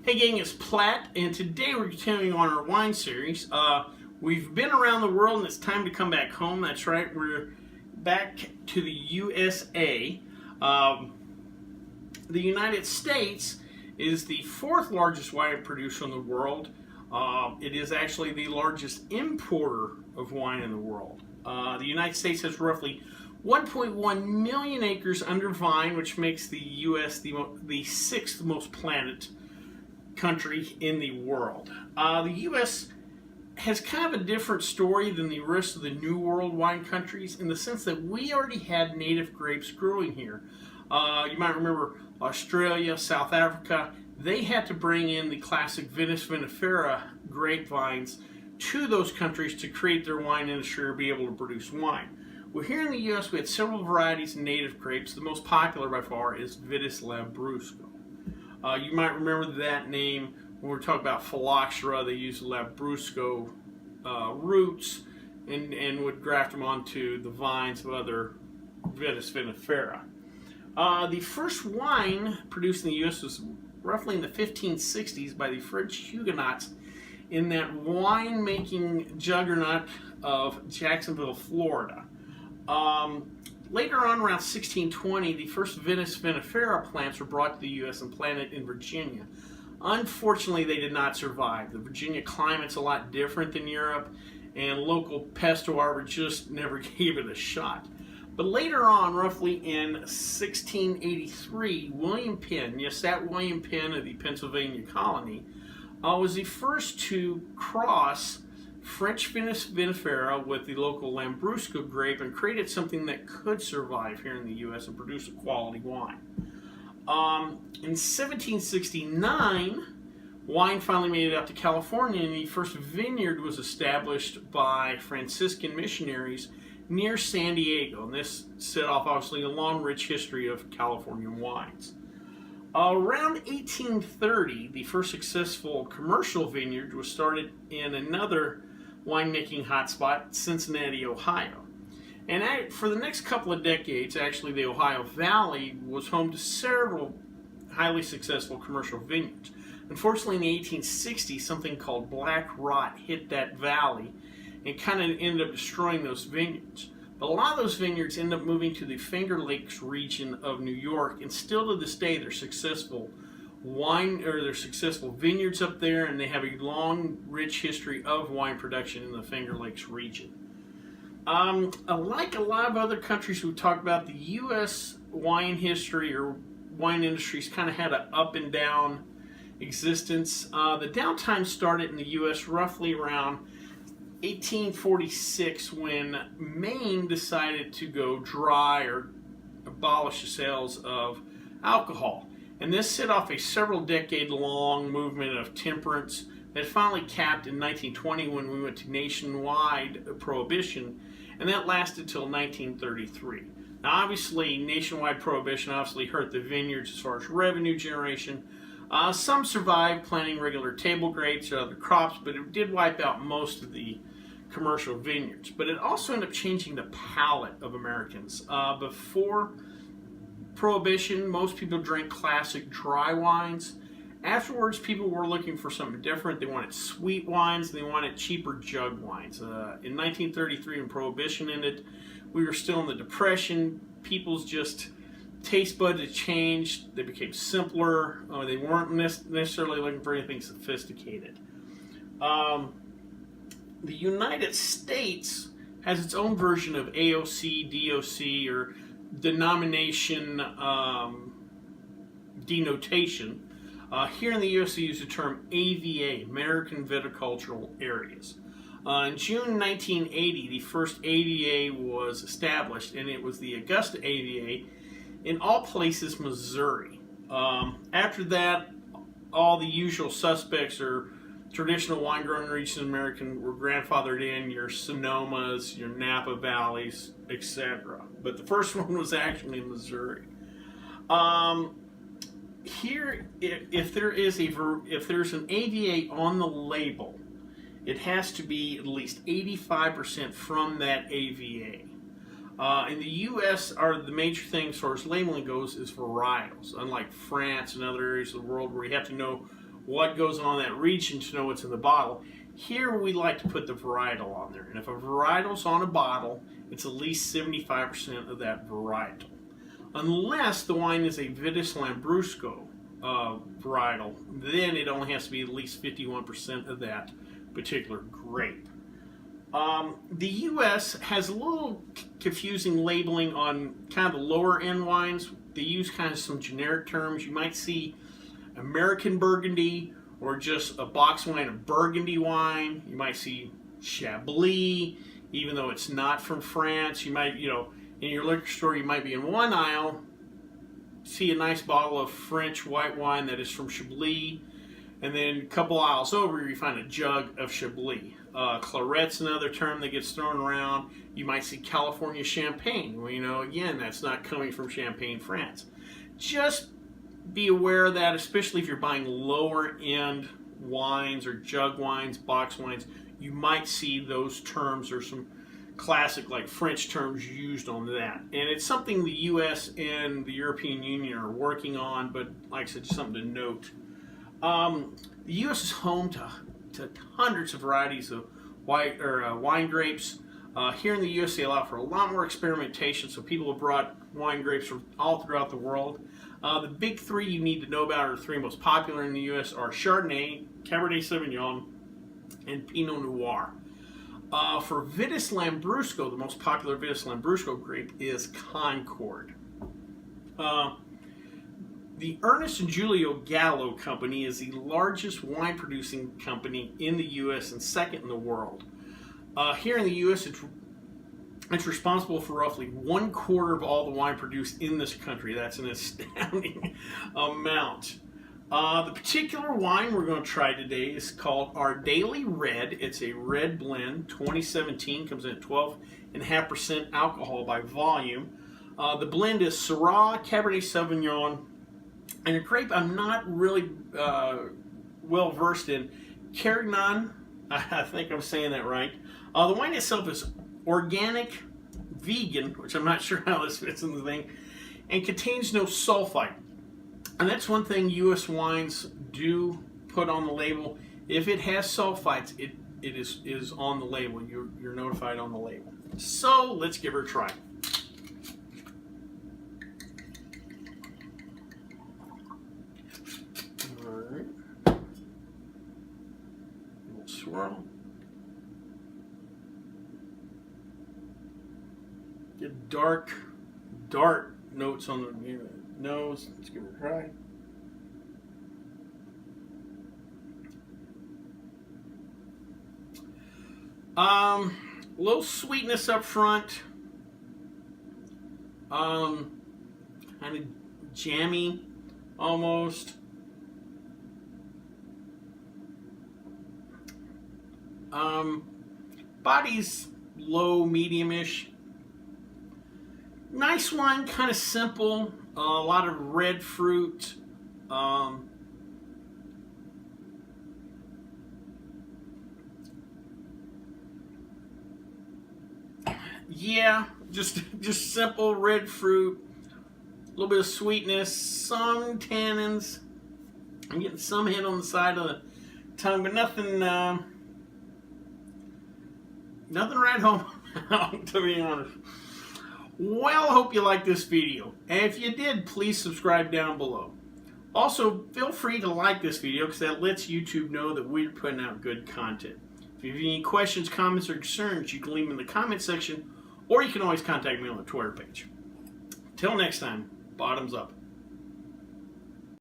Hey gang, it's Platt, and today we're continuing on our wine series. We've been around the world and it's time to come back home. That's right, we're back to the USA. The United States is the fourth largest wine producer in the world. It is actually the largest importer of wine in the world. The United States has roughly 1.1 million acres under vine, which makes the U.S. the sixth most planted country in the world. The U.S. has kind of a different story than the rest of the New World wine countries in the sense that we already had native grapes growing here. You might remember Australia, South Africa, they had to bring in the classic Vitis vinifera grapevines to those countries to create their wine industry or be able to produce wine. Well, here in the U.S. we had several varieties of native grapes. The most popular by far is Vitis Labrusco. You might remember that name when we're talking about phylloxera. They used Labrusco roots and would graft them onto the vines of other Vitis vinifera. The first wine produced in the U.S. was roughly in the 1560s by the French Huguenots in that winemaking juggernaut of Jacksonville, Florida. Later on, around 1620, the first Vitis vinifera plants were brought to the U.S. and planted in Virginia. Unfortunately, they did not survive. The Virginia climate's a lot different than Europe, and local pest larvae just never gave it a shot. But later on, roughly in 1683, William Penn, yes, that William Penn of the Pennsylvania colony, was the first to cross French Vitis vinifera with the local Lambrusco grape and created something that could survive here in the U.S. and produce a quality wine. In 1769, wine finally made it out to California, and the first vineyard was established by Franciscan missionaries near San Diego, and this set off obviously a long, rich history of California wines. Around 1830, the first successful commercial vineyard was started in another winemaking hotspot, Cincinnati, Ohio. And for the next couple of decades, actually, the Ohio Valley was home to several highly successful commercial vineyards. Unfortunately, in the 1860s, something called black rot hit that valley and kind of ended up destroying those vineyards. But a lot of those vineyards end up moving to the Finger Lakes region of New York, and still to this day, they're successful they're successful vineyards up there, and they have a long, rich history of wine production in the Finger Lakes region. Like a lot of other countries we talk about, the U.S. wine history or wine industry's kind of had an up and down existence. The downtime started in the U.S. roughly around 1846 when Maine decided to go dry or abolish the sales of alcohol. And this set off a several decade long movement of temperance that finally capped in 1920 when we went to nationwide prohibition, and that lasted till 1933. Now obviously nationwide prohibition obviously hurt the vineyards as far as revenue generation. Some survived planting regular table grapes or other crops, but it did wipe out most of the commercial vineyards. But it also ended up changing the palate of Americans. Before Prohibition, most people drank classic dry wines. Afterwards, people were looking for something different. They wanted sweet wines, they wanted cheaper jug wines. In 1933, when Prohibition ended, we were still in the Depression. People's taste buds had changed. They became simpler. They weren't necessarily looking for anything sophisticated. The United States has its own version of AOC, DOC, or denomination denotation. Here in the U.S. they use the term AVA, American Viticultural Areas. In June 1980, the first AVA was established, and it was the Augusta AVA in All Places, Missouri. After that, all the usual suspects or traditional wine growing regions in America were grandfathered in, your Sonomas, your Napa Valleys, etc. But the first one was actually in Missouri. Here, if there's an AVA on the label, it has to be at least 85% from that AVA. In the U.S., the major thing as far as labeling goes is varietals, unlike France and other areas of the world where you have to know what goes on in that region to know what's in the bottle. Here we like to put the varietal on there, and if a varietal's on a bottle, it's at least 75% of that varietal. Unless the wine is a Vitis Lambrusco varietal, then it only has to be at least 51% of that particular grape. The U.S. has a little confusing labeling on kind of the lower end wines. They use kind of some generic terms. You might see American Burgundy, or just a box wine of Burgundy wine. You might see Chablis, even though it's not from France. You might, in your liquor store, you might be in one aisle, see a nice bottle of French white wine that is from Chablis, and then a couple aisles over, you find a jug of Chablis. Claret's another term that gets thrown around. You might see California Champagne. Well, again, that's not coming from Champagne, France. Just be aware of that, especially if you're buying lower end wines or jug wines, box wines. You might see those terms or some classic like French terms used on that. And it's something the U.S. and the European Union are working on, but like I said, just something to note. The U.S. is home to hundreds of varieties of wine grapes. Here in the U.S. they allow for a lot more experimentation, so people have brought wine grapes from all throughout the world. The big three you need to know about, or the three most popular in the U.S., are Chardonnay, Cabernet Sauvignon, and Pinot Noir. For Vitis Lambrusco, the most popular Vitis Lambrusco grape is Concord. The Ernest and Julio Gallo Company is the largest wine producing company in the U.S. and second in the world. Here in the U.S., it's responsible for roughly 1/4 of all the wine produced in this country. That's an astounding amount. The particular wine we're going to try today is called Our Daily Red. It's a red blend, 2017, comes in at 12.5% alcohol by volume. The blend is Syrah, Cabernet Sauvignon, and a grape I'm not really well versed in, Carignan. I think I'm saying that right. The wine itself is organic, vegan, which I'm not sure how this fits in the thing, and contains no sulfite. And that's one thing U.S. wines do put on the label. If it has sulfites, it is on the label. You're notified on the label. So let's give her a try. All right. A little swirl. Get dark notes on the nose. Let's give it a try. Little sweetness up front. Kind of jammy, almost. Body's low, medium-ish. Nice wine, kind of simple. A lot of red fruit. Yeah, just simple red fruit. A little bit of sweetness, some tannins. I'm getting some hint on the side of the tongue, but nothing right home, to be honest. Well, I hope you liked this video. And if you did, please subscribe down below. Also, feel free to like this video because that lets YouTube know that we're putting out good content. If you have any questions, comments, or concerns, you can leave them in the comment section, or you can always contact me on the Twitter page. Till next time, bottoms up.